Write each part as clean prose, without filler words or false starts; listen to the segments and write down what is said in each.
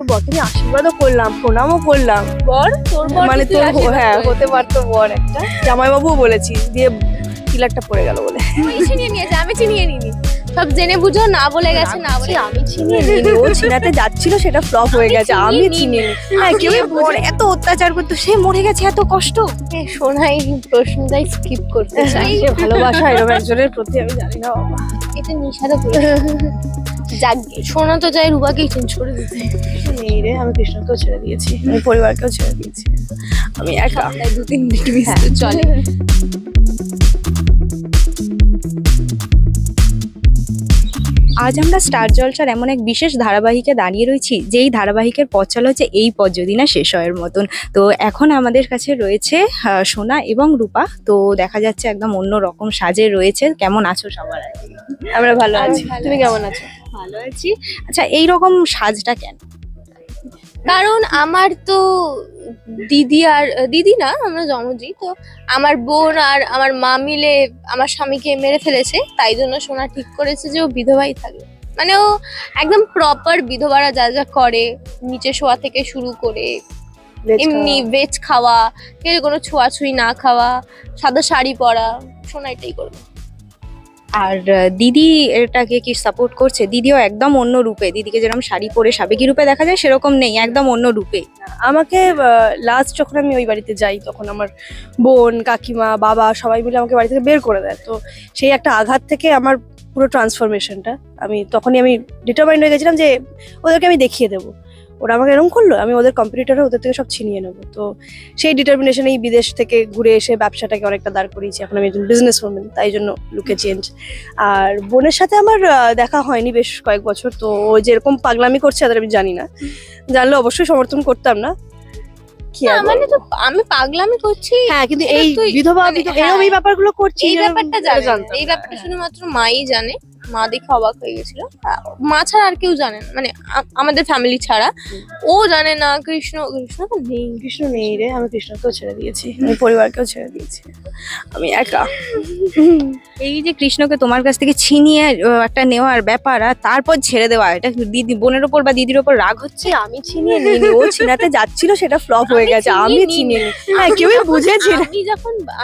বরকে আমি আশীর্বাদও করলাম, প্রণামও করলাম। বর তোর বর মানে তোর হ্যাঁ হতে পারতো বর একটা, জামাইবাবুও বলেছি, দিয়ে পিলারটা পড়ে গেল বলে ছিনিয়ে নিয়েছে, আমি ছিনিয়ে নিইনি। সব জেনে বুঝো না বলে গেছে, না বলে আমি ছিনিয়ে নিইনি, ও ছিনাতে যাচ্ছিল সেটা ফ্লপ হয়ে গেছে, আমি ছিনিয়ে নিই। হ্যাঁ কেউ বর এত অত্যাচার করতো, সে মরে গেছে এত কষ্ট। শোনাই প্রশ্নটাই স্কিপ করতে চাই। যে ভালোবাসা এরকম একজনের প্রতি আমি জানি না বাবা, এটা নিশারা যাক শোনা তো যায় রুবাকেই চেঞ্জ করে দিতে। নেই রে, আমি কৃষ্ণকেও ছেড়ে দিয়েছি, আমি পরিবারকেও ছেড়ে দিয়েছি, আমি একা। 2-3 মিনিট মিস চলে। আজ আমরা স্টার জলসার এমন এক বিশেষ ধারাবাহিকে দাঁড়িয়ে রয়েছি, যেই ধারাবাহিকের পথ চলা হচ্ছে এই পথ যদি না শেষ হওয়ার মতন। তো এখন আমাদের কাছে রয়েছে সোনা এবং রূপা। তো দেখা যাচ্ছে একদম অন্য রকম সাজে রয়েছে। কেমন আছো সবার? আমরা ভালো আছি, তুমি কেমন আছো? ভালো আছি। আচ্ছা, এই রকম সাজটা কেন? কারণ আমার তো দিদি আর দিদি না, আমরা জমজি, তো আমার বোন আর আমার মা মিলে আমার স্বামীকে মেরে ফেলেছে, তাই জন্য সোনা ঠিক করেছে যে ও বিধবাই থাকবে। মানে ও একদম প্রপার বিধবারা যা যা করে, নিচে শোয়া থেকে শুরু করে এমনি ভেজ খাওয়া, কেউ কোনো ছোঁয়াছুঁই না খাওয়া, সাদা শাড়ি পরা, সোনা এটাই করবে। আর দিদি এটাকে কি সাপোর্ট করছে? দিদিও একদম অন্য রূপে, দিদিকে যেরকম শাড়ি পরে সাবেকি রূপে দেখা যায় সেরকম নেই, একদম অন্য রূপে। আমাকে লাস্ট যখন আমি ওই বাড়িতে যাই, তখন আমার বোন, কাকিমা, বাবা সবাই মিলে আমাকে বাড়ি থেকে বের করে দেয়। তো সেই একটা আঘাত থেকে আমার পুরো ট্রান্সফরমেশনটা, তখনই আমি ডিটারমাইন্ড হয়ে গেছিলাম যে ওদেরকে আমি দেখিয়ে দেবো। ওরা আমাকে এরকম করলো, আমি ওদের কম্পিটিটরে ওদের থেকে সব ছিনিয়ে নেবো। তো সেই ডিটারমিনেশনেই বিদেশ থেকে ঘুরে এসে ব্যবসাটাকে অনেকটা দাঁড় করিয়েছি। এখন আমি একজন বিজনেস ওম্যান, তাই জন্য লুকে চেঞ্জ। আর বোনের সাথে আমার দেখা হয়নি বেশ কয়েক বছর। তো ও যেরকম পাগলামি করছে তাদের আমি জানি না, জানলে অবশ্যই সমর্থন করতাম না। কি আর মানে তো আমি পাগলামি করছি, হ্যাঁ, কিন্তু এই বিধবা এরকম এই ব্যাপারগুলো করছি, এই ব্যাপারটা জানতাম, এই ব্যাপারটা শুধুমাত্র মাই জানে। মা দেখে অবাক হয়ে গেছিল, মা ছাড়া আর কেউ জানে না, মানে আমাদের ফ্যামিলি ছাড়া ও জানে না। কৃষ্ণ তো নেই, কৃষ্ণ নেই রে, আমি কৃষ্ণকেও ছেড়ে দিয়েছি, আমি পরিবারকেও ছেড়ে দিয়েছি, আমি একা। এই যে কৃষ্ণকে তোমার কাছ থেকে ছিনিয়ে একটা নেওয়ার ব্যাপার, আর তারপর ছেড়ে দেওয়া, এটা দিদি বোনের ওপর বা দিদির ওপর রাগ হচ্ছে? আমি ছিনিয়ে নিইনি, ও ছিনাতে যাচ্ছিল সেটা ফ্লপ হয়ে গেছে, আমি ছিনিয়ে নিই। হ্যাঁ কেউ বুঝেছি।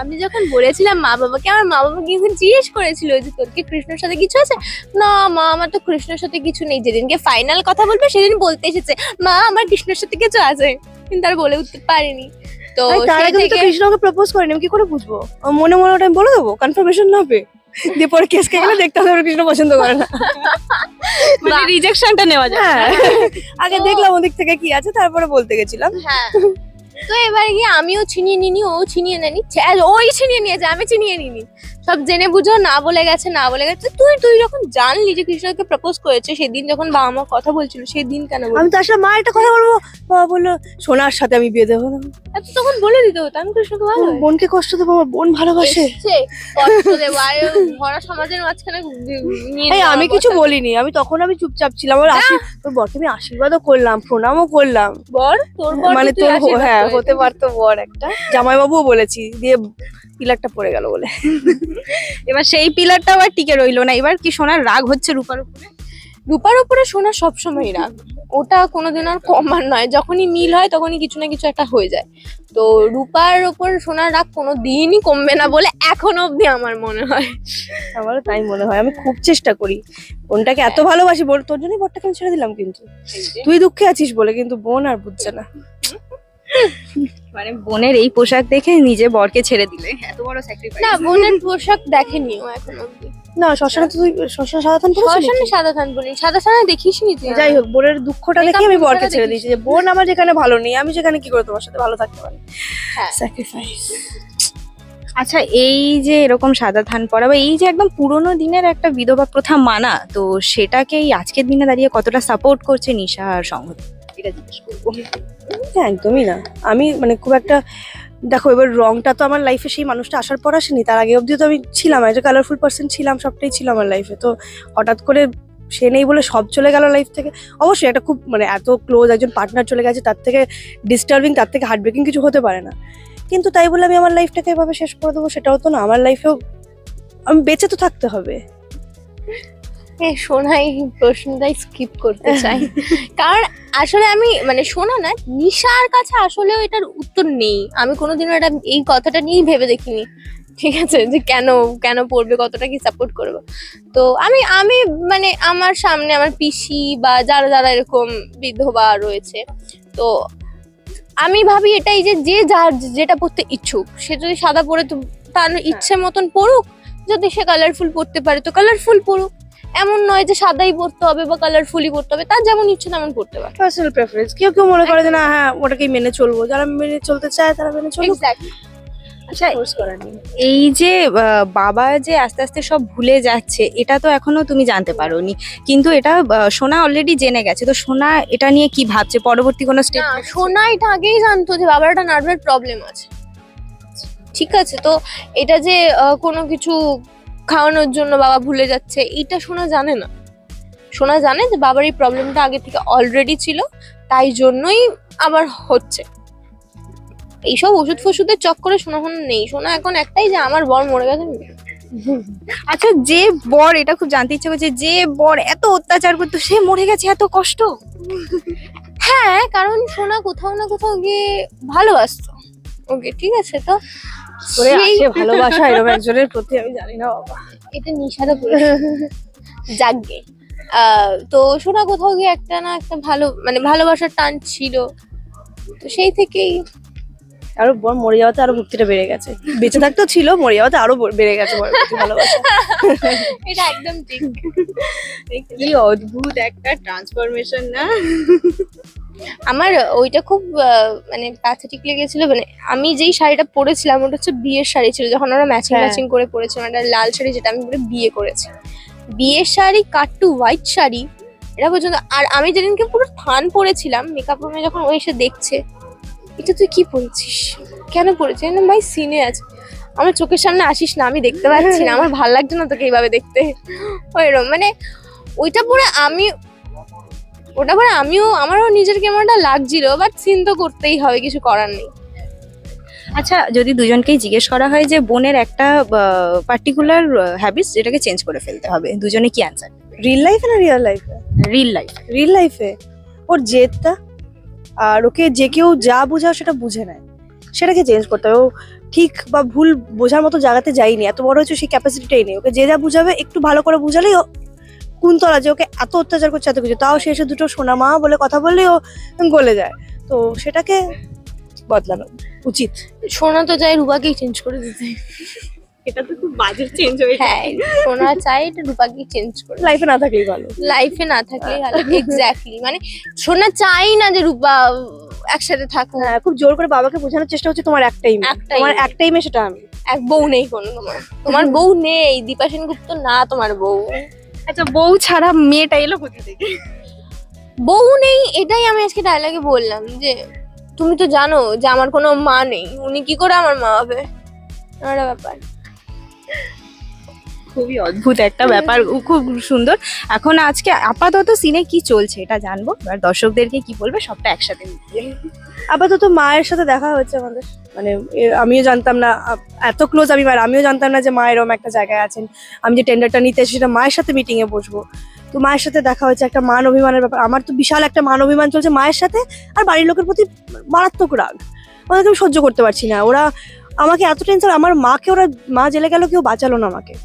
আমি যখন বলেছিলাম মা বাবাকে, আমার মা বাবা কিন্তু জিজ্ঞেস করেছিল যে তোর কি কৃষ্ণের সাথে কিছু আছে? না মা, আমার তো কৃষ্ণের সাথে কিছু নেই। যেদিনকে ফাইনাল কথা বলবে সেদিন বলতে এসেছে মা আমার কৃষ্ণের সাথে কিছু আছে, কিন্তু আর বলে উঠতে পারিনি। তো তার আগে তো কৃষ্ণকে প্রপোজ করিনি, আমি কি করে বুঝবো? মনে মনে ওটা আমি বলে দেবো, কনফার্মেশন না হবে, দিয়ে পরে কেস কে গেলে দেখতে হবে কৃষ্ণ পছন্দ করে না, মানে রিজেকশনটা নেওয়া যায়। হ্যাঁ আগে দেখলাম ওদিক থেকে কি আছে, তারপরে বলতে গেছিলাম। হ্যাঁ তো এবার গিয়ে আমিও ছিনিয়ে নিনি, ও ছিনিয়ে নেনি, ওই ছিনিয়ে নিয়েছে, আমি ছিনিয়ে নিনি। সব জেনে বুঝো না বলে গেছে, না বলে গেছে। তুই যখন জানলি যে কৃষ্ণকে প্রপোজ করেছে, সেদিন যখন বাবা মা কথা বলছিল, সেদিন কেন বললি? আমি তো আসলে মা একটা কথা বলবো, বাবা বললো সোনার সাথে আমি বিয়ে দেবো না। তখন বলে দিতে হতো আমি কৃষ্ণকে ভালো। বোনকে কষ্ট দেবো, আমার বোন ভালোবাসে, কষ্ট দেবো, আর ভরা সমাজের মাঝখানে নিয়ে এই আমি কিছু বলিনি, আমি চুপচাপ ছিলাম। তোর বরকে আমি আশীর্বাদও করলাম, প্রণামও করলাম। বর তোর বর মানে তোর হ্যাঁ হতে পারতো বর একটা, জামাইবাবুও বলেছি, দিয়ে পিলারটা পড়ে গেল বলে। এবার সেই পিলারটা আবার টিকে রইলো না। এবার কি সোনার রাগ হচ্ছে রূপার উপরে? রূপার উপরে সোনা সবসময় রাগ, ওটা কোনোদিন আর কমার নয়। যখনই মিল হয় তখনই কিছু না কিছু একটা হয়ে যায়। তো রূপার উপর সোনার রাগ কোনোদিনই কমবে না বলে এখনো অব্দি আমার মনে হয়। আমারও তাই মনে হয়। আমি খুব চেষ্টা করি, বোনটাকে এত ভালোবাসি, বোন তোর জন্যই বরটাকে আমি ছেড়ে দিলাম, কিন্তু তুই দুঃখে আছিস বলে, কিন্তু বোন আর বুঝছে না। মানে বোনের এই পোশাক দেখে নিজে বরকে ছেড়ে দিলে, এত বড় স্যাক্রিফাইস। না, বোনের পোশাক দেখেনি ও এখনো অব্দি। না শ্মশানে তো তুই শ্মশানে সাদা থান পরেছিস? শ্মশানে সাদা থান বলি, সাদা থানা দেখিসনি তুই? যাই হোক, বোনের দুঃখটা দেখে আমি বরকে ছেড়ে দিয়েছি, যে বোন আমার যেখানে ভালো নেই, আমি সেখানে কি করে তোমার সাথে ভালো থাকতে পারি? স্যাক্রিফাইস। আচ্ছা, এই যে এরকম সাদা থান পরা বা এই যে একদম পুরোনো দিনের একটা বিধবা প্রথা মানা, তো সেটাকে এই আজকের দিনে দাঁড়িয়ে কতটা সাপোর্ট করছে নিশা আর সংহতি, এটা জিজ্ঞেস করবো। একদমই না। আমি মানে খুব একটা, দেখো এবার রংটা তো আমার লাইফে সেই মানুষটা আসার পর আসেনি, তার আগে অব্দি তো আমি ছিলাম একটা কালারফুল পার্সন, ছিলাম, সবটাই ছিল আমার লাইফে। তো হঠাৎ করে সে নেই বলে সব চলে গেল লাইফ থেকে। অবশ্যই একটা খুব মানে এত ক্লোজ একজন পার্টনার চলে গেছে, তার থেকে ডিস্টার্বিং, তার থেকে হার্ট ব্রেকিং কিছু হতে পারে না। কিন্তু তাই বলে আমি আমার লাইফটাকে এভাবে শেষ করে দেবো, সেটাও তো না। আমার লাইফেও আমি বেঁচে তো থাকতে হবে। সোনাই প্রশ্নটাই স্কিপ করতে চাই, কারণ আসলে আমি মানে সোনা না, নিশার কাছে আসলেও এটার উত্তর নেই। আমি কোনোদিনও এটা এই কথাটা নিয়েই ভেবে দেখিনি, ঠিক আছে, যে কেন কেন পড়বে, কতটা কি সাপোর্ট করবো। তো আমি আমি মানে আমার সামনে আমার পিসি বা যারা যারা এরকম বিধবা রয়েছে, তো আমি ভাবি এটাই যে যে যার যেটা পড়তে ইচ্ছুক, সে যদি সাদা পড়ে তো তার ইচ্ছে মতন পড়ুক, যদি সে কালারফুল পড়তে পারে তো কালারফুল পড়ুক। এমন নয় যে সাদাই পড়তে হবে বা কালারফুলি পড়তে হবে, তার যেমন ইচ্ছে তেমন পড়তে পারে। পার্সোনাল প্রেফারেন্স, কেউ কেউ মনে করে যে না হ্যাঁ ওটাকেই মেনে চলবো, যারা মেনে চলতে চায় তারা মেনে চলুক, এক্স্যাক্টলি। আচ্ছা, ফোর্স করার নেই। এই যে বাবা যে আস্তে আস্তে সব ভুলে যাচ্ছে, এটা তো এখনো তুমি জানতে পারোনি, কিন্তু এটা সোনা অলরেডি জেনে গেছে। তো সোনা এটা নিয়ে কি ভাবছে, পরবর্তী কোনো স্টেপ? না, সোনা এটা আগেই জানতো যে বাবার একটা নার্ভের প্রবলেম আছে, ঠিক আছে। তো এটা যে কোনো কিছু খাওয়ানোর জন্য বাবা ভুলে যাচ্ছে, এটা সোনা জানে না। সোনা জানে যে বাবার এই প্রবলেমটা আগে থেকে অলরেডি ছিল, তাই জন্যই আবার হচ্ছে। এইসব ওষুধ ফষুধের চক্করে সোনা এখন নেই। সোনা এখন একটাই যে আমার বর মরে গেছে। আচ্ছা, যে বর, এটা খুব জানতে ইচ্ছে করছে, যে বর এত অত্যাচার করতো সে মরে গেছে, এত কষ্ট। হ্যাঁ, কারণ সোনা কোথাও না কোথাও গিয়ে ভালোবাসতো ওকে, ঠিক আছে। তো করে সেই আসে ভালোবাসা এরকম একজনের প্রতি, আমি জানি না বাবা। এটা নিশাদা জাগে। তো সোনা কোথাও গিয়ে একটা না একটা ভালো মানে ভালোবাসার টান ছিল, তো সেই থেকেই আরো বর মরে যাওয়াতে আরো ভক্তিটা বেড়ে গেছে, বেঁচে থাকতেও ছিল, মরে যাওয়াতে আরো বেড়ে গেছে বরের প্রতি ভালোবাসা। এটা একদম ঠিক। কি অদ্ভুত একটা ট্রান্সফরমেশন না? আমার ওইটা খুব মানে প্যাথেটিক লেগেছিল। মানে আমি যেই শাড়িটা পরেছিলাম ওটা হচ্ছে বিয়ের শাড়ি ছিল, যখন ওরা ম্যাচিং হ্যাঁ। ম্যাচিং করে পরেছিলাম, একটা লাল শাড়ি যেটা আমি পরে বিয়ে করেছি, বিয়ের শাড়ি কাট টু হোয়াইট শাড়ি এটা পর্যন্ত। আর আমি যেদিনকে পুরো থান পরেছিলাম মেকআপ রুমে, যখন ও এসে দেখছে এটা তুই কি পরেছিস, কেন পরেছিস, ভাই সিনে আছে, আমার চোখের সামনে আসিস না, আমি দেখতে পাচ্ছি না, আমার ভালো লাগছে না তোকে এইভাবে দেখতে, ওইরকম। মানে ওইটা পরে ওটা পরে আমারও নিজের কেমনটা লাগছিল, বাট সিন তো করতেই হবে, কিছু করার নেই। আচ্ছা, যদি দুজনকেই জিজ্ঞেস করা হয় যে বোনের একটা পার্টিকুলার হ্যাবিটস যেটাকে চেঞ্জ করে ফেলতে হবে, দুজনে কি অ্যান্সার? রিল লাইফে না রিয়েল লাইফে? Reel life. রিল লাইফে ওর জেদটা, আর ওকে যে কেউ যা বোঝাও সেটা বুঝে নেয়, সেটাকে চেঞ্জ করতে হবে। ও ঠিক বা ভুল বোঝার মতো জায়গাতে যায়নি, এত বড় হয়েছে সেই ক্যাপাসিটিটাই নেই। ওকে যে যা বুঝাবে একটু ভালো করে বুঝালেই ও কুন্তলা যে ওকে এত অত্যাচার করছে এত কিছু, তাও সে এসে দুটো সোনা মা বলে কথা বললেই ও গলে যায়। তো সেটাকে বদলানো উচিত। সোনা তো চাই রূপাকেই চেঞ্জ করে দিতে। এটা তো খুব বাজে চেঞ্জ হয়ে হ্যাঁ, সোনা চাই এটা রূপাকেই চেঞ্জ করে, লাইফে না থাকলেই ভালো। লাইফে না থাকলেই ভালো। এক্স্যাক্টলি, মানে সোনা চাই না যে রূপা একসাথে থাকুক। হ্যাঁ, খুব জোর করে বাবাকে বোঝানোর চেষ্টা হচ্ছে তোমার একটাই মেয়ে, একটাই তোমার মেয়ে। একটাই মেয়ে, সেটা আমি। এক বউ নেই কোনো, তোমার বউ নেই, দীপা সেনগুপ্ত না তোমার বউ। আচ্ছা, বউ ছাড়া মেয়েটা এলো কোথা থেকে? বউ নেই, এটাই আমি আজকে ডায়লগে বললাম যে তুমি তো জানো যে আমার কোনো মা নেই, উনি কি করে আমার মা হবে, একটা ব্যাপার। খুবই অদ্ভুত একটা ব্যাপার, খুব সুন্দর। এখন আজকে আপাতত সিনে কি চলছে এটা জানবো, এবার দর্শকদেরকে কি বলবে সবটা একসাথে মিলিয়ে। আপাতত মায়ের সাথে দেখা হয়েছে আমাদের, মানে আমিও জানতাম না এত ক্লোজ আমি মায়ের, আমিও জানতাম না যে মা এরকম একটা জায়গায় আছেন। আমি যে টেন্ডারটা নিতে এসেছি সেটা মায়ের সাথে মিটিং এ বসবো, তো মায়ের সাথে দেখা হয়েছে। একটা মান অভিমানের ব্যাপার, আমার তো বিশাল একটা মান অভিমান চলছে মায়ের সাথে, আর বাড়ির লোকের প্রতি মারাত্মক রাগ, ওদেরকে আমি সহ্য করতে পারছি না। ওরা আমাকে এত টেনশন, আমার মাকে ওরা, মা জেলে গেল কেউ বাঁচালো না আমাকে,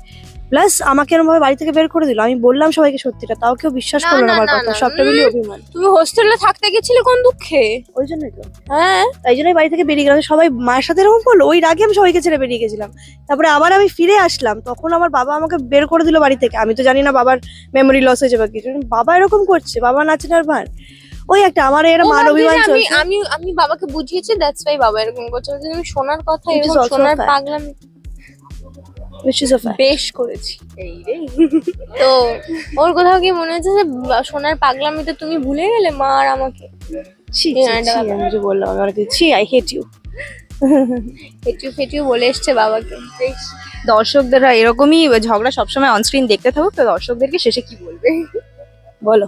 প্লাস আমাকে এরকম ভাবে বাড়ি থেকে বের করে দিল। আমি বললাম সবাইকে সত্যিটা, তাও কেউ বিশ্বাস না, করলো না না, আমার না, কথা, না, সবটা মিলিয়ে অভিমান। তুমি হোস্টেলে থাকতে গেছিলে কোন দুঃখে? ওই জন্যই তো, হ্যাঁ, তাই জন্যই বাড়ি থেকে বেরিয়ে গেলাম। সবাই মায়ের সাথে এরকম করলো, ওই রাগে আমি সবাইকে ছেড়ে বেরিয়ে গেছিলাম। তারপরে আবার আমি ফিরে আসলাম, তখন আমার বাবা আমাকে বের করে দিল বাড়ি থেকে। আমি তো জানি না বাবার মেমোরি লস হয়েছে বা কিছু, বাবা এরকম করছে, বাবা নাচেনার ভান, ওই একটা আমার এর ও মান ভাবছে অভিমান যে আমি চলছে। আমি আমি বাবাকে বুঝিয়েছি, দ্যাটস ওয়াই বাবা এরকম করছে। যে তুমি সোনার কথা Which is এরকম also সোনার fact. পাগলামি Which is a fact. বেশ করেছি। তো ওর কোথাও গিয়ে মনে হচ্ছে যে সোনার পাগলামিতে তুমি ভুলে গেলে মা আর আমাকে। ছি, ছি, Yeah, ছি, আমি যে বললাম আমি অনেক ছি, আই হেট ইউ। ফেটিউ বলে এসছে বাবাকে। দর্শকদেরা এরকমই ঝগড়া সবসময় অনস্ক্রিন দেখতে থাকুক, তো দর্শকদেরকে শেষে কি বলবে? বলো।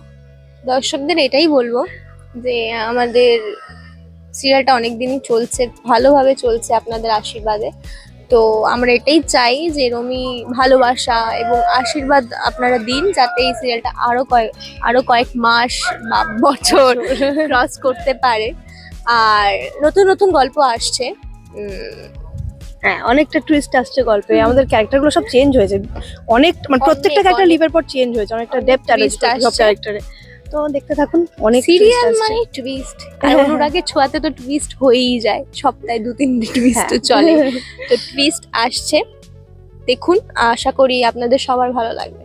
দর্শকদের এটাই বলবো যে আমাদের সিরিয়ালটা অনেক দিনই চলছে, ভালোভাবে চলছে আপনাদের আশীর্বাদে। তো আমরা এটাই চাই যে এরমই ভালোবাসা এবং আশীর্বাদ আপনারা দিন, যাতে এই সিরিয়ালটা আরো কয়েক মাস বা বছর ক্রস করতে পারে। আর নতুন নতুন গল্প আসছে। হ্যাঁ, অনেকটা টুইস্ট আসছে গল্পে, আমাদের ক্যারেক্টারগুলো সব চেঞ্জ হয়েছে অনেক, মানে প্রত্যেকটা ক্যারেক্টার লিভের পর চেঞ্জ হয়েছে, অনেকটা ডেপথ Twist আসছে সব আসছে। ক্যারেক্টারে। তো দেখতে থাকুন, অনেক সিরিয়াল twist আসছে। মানে টুইস্ট, আর অনুরাগের ছোঁয়াতে তো টুইস্ট হয়েই যায়, সপ্তাহে 2-3 টুইস্ট তো চলে। তো টুইস্ট আসছে, দেখুন, আশা করি আপনাদের সবার ভালো লাগবে।